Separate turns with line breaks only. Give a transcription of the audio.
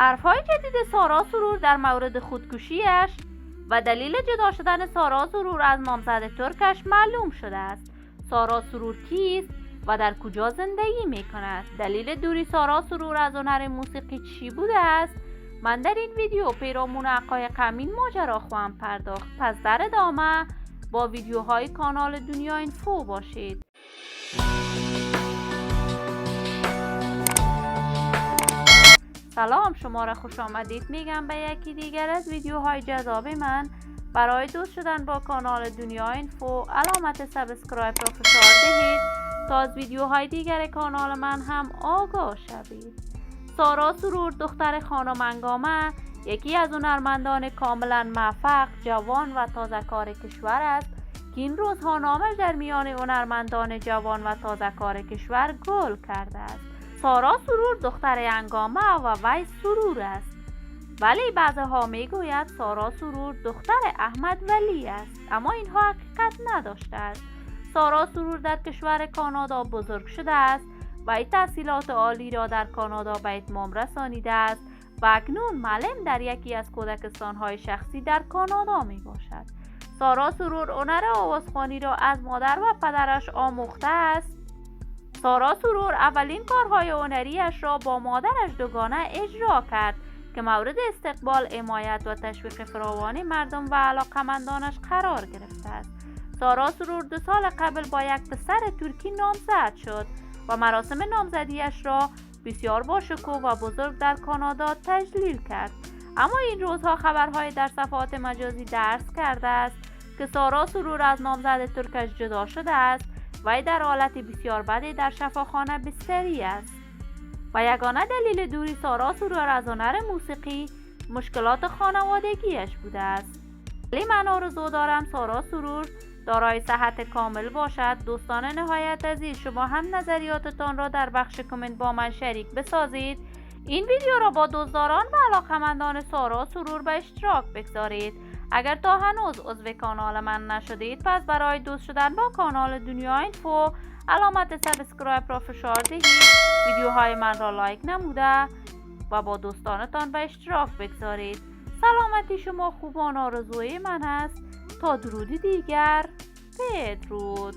حرف‌های جدید سارا سرور در مورد خودکشی‌اش و دلیل جدا شدن سارا سرور از نامزد ترکش معلوم شده است. سارا سرور کیست و در کجا زندگی می‌کند؟ دلیل دوری سارا سرور از هنر موسیقی چی بوده است؟ من در این ویدیو پیرامون حقایق همین ماجرا خواهم پرداخت. پس در ادامه با ویدیوهای کانال دنیا اینفو باشید. سلام، شما را خوش آمدید میگم به یکی دیگر از ویدیوهای جذاب من. برای دوست شدن با کانال دنیا اینفو علامت سابسکرایب را فشار دهید تا از ویدیوهای دیگر کانال من هم آگاه شوید. سارا سرور دختر خانم انگامه یکی از هنرمندان کاملا موفق، جوان و تازه‌کار کشور است که این روزها نامش در میان هنرمندان جوان و تازه‌کار کشور گل کرده است. سارا سرور دختر انگامه و وی سرور است، ولی بعضها میگوید سارا سرور دختر احمد ولی است، اما اینها حقیقت نداشته است. سارا سرور در کشور کانادا بزرگ شده است و این تحصیلات عالی را در کانادا به اتمام رسانیده است و اکنون معلم در یکی از کودکستان‌های شخصی در کانادا می باشد. سارا سرور هنر آوازخوانی را از مادر و پدرش آموخته است. سارا سرور اولین کارهای هنریش را با مادرش دوگانه اجرا کرد که مورد استقبال، حمایت و تشویق فراوان مردم و علاقه‌مندانش قرار گرفته است. سارا سرور 2 سال قبل با یک پسر ترکی نامزد شد و مراسم نامزدیش را بسیار با شکوه و بزرگ در کانادا تجلیل کرد. اما این روزها خبرهای در صفحات مجازی درز کرده است که سارا سرور از نامزد ترکش جدا شده است و در حالت بسیار بدی در شفاخانه بستری است و یگانه دلیل دوری سارا سرور از هنر موسیقی مشکلات خانوادگیش بوده است. ولی من آرزو دارم سارا سرور دارای صحت کامل باشد. دوستان نهایت عزیز، شما هم نظریاتتان را در بخش کامنت با من شریک بسازید. این ویدیو را با دوستداران و علاقه‌مندان سارا سرور به اشتراک بگذارید. اگر تا هنوز عضو کانال من نشدید، پس برای دوست شدن با کانال دنیا اینفو علامت سابسکرایب را فشار دهید، ویدیوهای من را لایک نموده و با دوستانتان به اشتراک بگذارید. سلامتی شما خوبان آرزوی من است. تا درودی دیگر، بدرود.